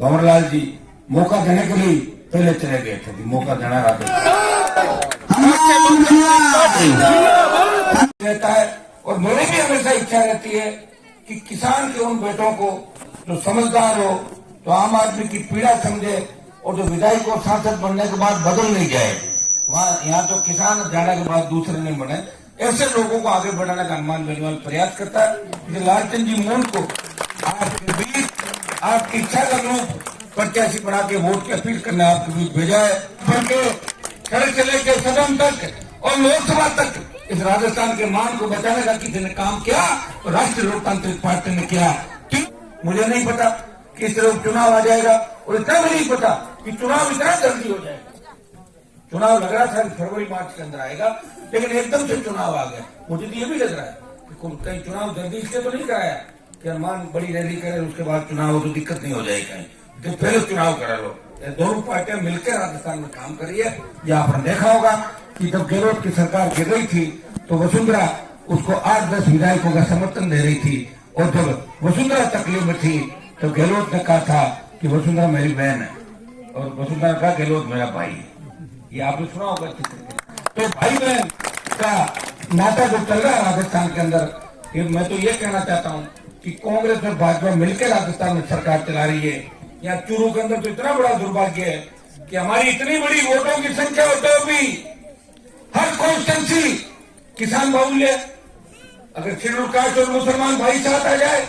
भंवरलाल जी मौका देने के लिए पहले चले गए थे, मौका देना रहता है। और मेरी भी हमेशा इच्छा रहती है कि किसान के उन बेटों को जो समझदार हो, तो आम आदमी की पीड़ा समझे, और जो विधायक और सांसद बनने के बाद बदल नहीं जाए, वहाँ यहाँ तो किसान जाने के बाद दूसरे नहीं बने, ऐसे लोगों को आगे बढ़ाने का हनुमान बेनीवाल प्रयास करता है। लालचंद जी मोहन को आपके बीच आपकी इच्छा का रूप प्रत्याशी बना के वोट की अपील करने आपके बीच भेजा है। सड़क से लेकर सदन तक और लोकसभा तक इस राजस्थान के मान को बचाने का किसी ने काम किया तो राष्ट्रीय लोकतांत्रिक पार्टी ने किया। क्यों मुझे नहीं पता किस तरह चुनाव आ जाएगा, और इतना भी नहीं पता कि चुनाव इतना जल्दी हो जाएगा। चुनाव लग रहा था फरवरी मार्च के अंदर आएगा, लेकिन एकदम से चुनाव आ गया। मुझे तो ये भी लग रहा है कि कहीं चुनाव जल्दी इसलिए तो नहीं कराया कि हनुमान बड़ी रैली करे उसके बाद चुनाव हो तो दिक्कत नहीं हो जाएगी कहीं, तो पहले चुनाव करा लो। दोनों पार्टियां मिलकर राजस्थान में काम कर रही है। ये आपने देखा होगा कि जब गहलोत की सरकार गिर रही थी तो वसुंधरा उसको 8-10 विधायकों का समर्थन दे रही थी, और जब वसुंधरा तकलीफ में थी तो गहलोत ने कहा था कि वसुंधरा मेरी बहन है, और वसुंधरा का गहलोत मेरा भाई है। ये आपने सुना होगा। तो भाई बहन का नाता जो चल रहा है राजस्थान के अंदर, मैं तो ये कहना चाहता हूँ कि कांग्रेस और भाजपा मिलकर राजस्थान में सरकार चला रही है। यहाँ चूरू के अंदर तो इतना बड़ा दुर्भाग्य है कि हमारी इतनी बड़ी वोटों की संख्या होते हुए भी हर कॉन्स्टिट्यूंसी किसान बाहुल्य, अगर शेड्यूल कास्ट और मुसलमान भाई साथ आ जाए,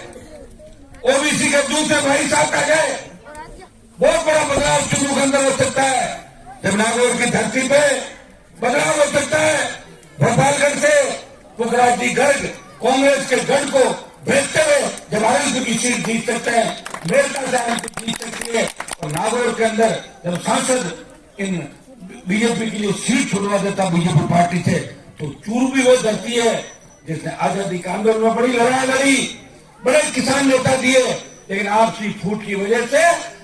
ओबीसी के दूसरे भाई साथ आ जाए, बहुत बड़ा बदलाव चूरू के अंदर हो सकता है। जब नागौर की धरती पे बदलाव हो सकता है। भोपालगढ़ से पुखराज जी गर्ग कांग्रेस के गढ़ को भेजते हुए जब आरएलपी की सीट जीत सकते हैं, मेरठा से आरएलपी जीत सकती है, और नागौर के अंदर जब सांसद इन बीजेपी के लिए सीट छुड़वा देता बीजेपी पार्टी से, तो चूरू भी वो धरती है जिसने आजादी के आंदोलन में बड़ी लड़ाई लड़ी, बड़े किसान नेता दिए, लेकिन आपसी फूट की वजह से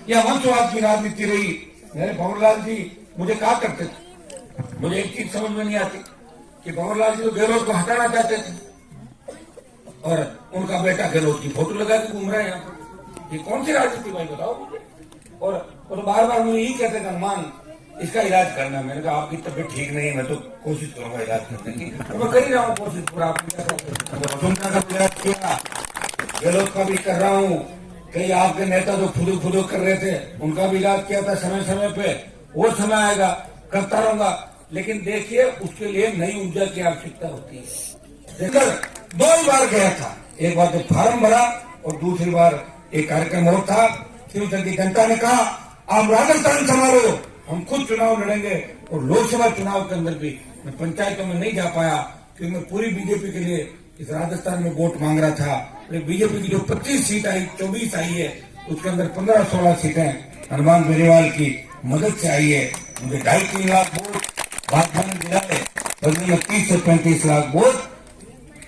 यह वंशवाद की राजनीति रही। मेरे भंवरलाल जी मुझे कहा करते थे, मुझे एक चीज समझ में नहीं आती कि भंवरलाल जी तो गहलोत को हटाना चाहते थे, और उनका बेटा गहलोत की फोटो लगा के घूम रहा है यहाँ पर। ये कौन सी राजनीति भाई बताओ मुझे। और वो तो बार बार मुझे यही कहते थे हनुमान इसका इलाज करना। मैंने कहा आपकी तबीयत ठीक नहीं है, मैं तो कोशिश करूंगा इलाज करने की, तो मैं कर ही रहा हूँ कोशिश पूरा। वसुंधरा का इलाज किया, गहलोत का भी कर रहा हूँ, कई आपके नेता जो फुदू कर रहे थे उनका भी इलाज किया था समय समय पे, वो समय आएगा करता रहूंगा। लेकिन देखिए उसके लिए नई ऊर्जा की आवश्यकता होती है। 2 बार गया था, एक बार तो फार्म भरा और दूसरी बार एक कार्यक्रम और था। शिवसेना की जनता ने कहा आप राजस्थान संभालो, हम खुद चुनाव लड़ेंगे। और लोकसभा चुनाव के अंदर भी मैं पंचायतों में नहीं जा पाया क्योंकि मैं पूरी बीजेपी के लिए इस राजस्थान में वोट मांग रहा था। बीजेपी की जो 25 सीट आई, 24 आई है, उसके अंदर 15-16 सीटें हनुमान बेनीवाल की मदद से आई है। मुझे 2.5-3 लाख वोट भाजपा ने दिलाए, बदले में 30 से 35 लाख वोट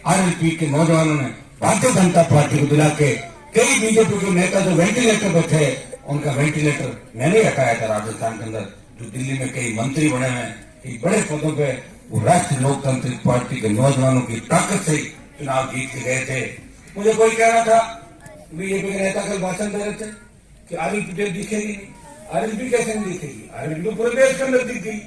आरएलपी के नौजवानों ने भारतीय जनता पार्टी को दिला के, कई बीजेपी के नेता जो वेंटिलेटर पर थे उनका वेंटिलेटर मैंने हटाया था राजस्थान के अंदर। जो दिल्ली में कई मंत्री बने हैं, कई बड़े पदों पे, वो राष्ट्रीय लोकतांत्रिक पार्टी के नौजवानों की ताकत से चुनाव जीत के गए थे। मुझे कोई कह रहा था, बीजेपी के नेता कल भाषण दे रहे थे कि आरएलपी दिखेगी नहीं। आरएलपी कैसे नहीं दिखेगी? आरएलपी तो पूरे देश के अंदर दिखी।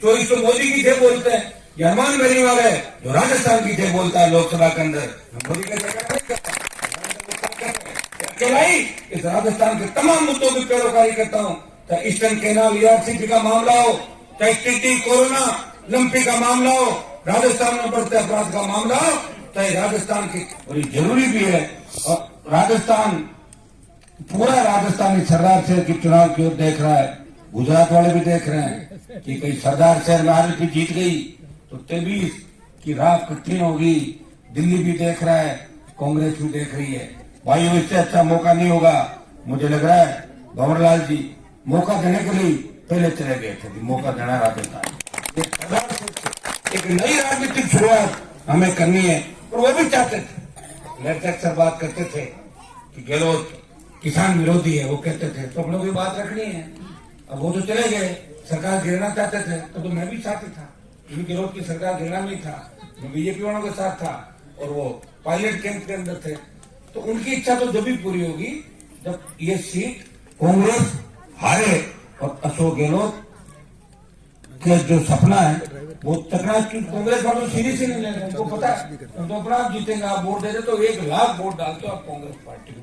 24 तो मोदी की थे बोलते हैं, ये हनुमान बेनीवाल है जो राजस्थान की थे बोलता है लोकसभा के अंदर। मोदी का जगह नहीं करता, इस राजस्थान के तमाम मुद्दों की पैरोकारी करता हूँ। चाहे ईस्टर्न कैनाल ईआरसीपी का मामला हो, चाहे टीटी कोरोना लंपी का मामला हो, राजस्थान में बढ़ते अपराध का मामला हो, चाहे राजस्थान की बड़ी जरूरी भी है। और राजस्थान, पूरा राजस्थानी सरदार शहर की चुनाव की ओर देख रहा है। गुजरात वाले भी देख रहे हैं कि कहीं सरदार शहर में आरएलपी जीत गई तो 23 की राह कठिन होगी। दिल्ली भी देख रहा है, कांग्रेस भी देख रही है। भाइयों इससे अच्छा मौका नहीं होगा। मुझे लग रहा है भंवरलाल जी मौका देने के लिए पहले चले गए थे, मौका देना राजस्थान। एक नई राजनीतिक शुरुआत हमें करनी है, और वो भी चाहते थे। मेरे अक्सर बात करते थे कि गहलोत किसान विरोधी है, वो कहते थे, तो हम लोग की बात रखनी है। अब वो तो चले गए, सरकार गिरना चाहते थे, तो मैं भी साथी था। गहलोत की सरकार गिरना नहीं था, मैं बीजेपी वालों के साथ था, और वो पायलट कैंप के अंदर थे। तो उनकी इच्छा तो जब भी पूरी होगी जब ये सीट कांग्रेस हारे और अशोक गहलोत के जो सपना है वो चकनाचूर। कांग्रेस वालों सीरीज ही नहीं ले रहे, उनको पता है तो अपना आप जीतेंगे। आप वोट दे रहे तो 1 लाख वोट डालते हो आप कांग्रेस पार्टी को।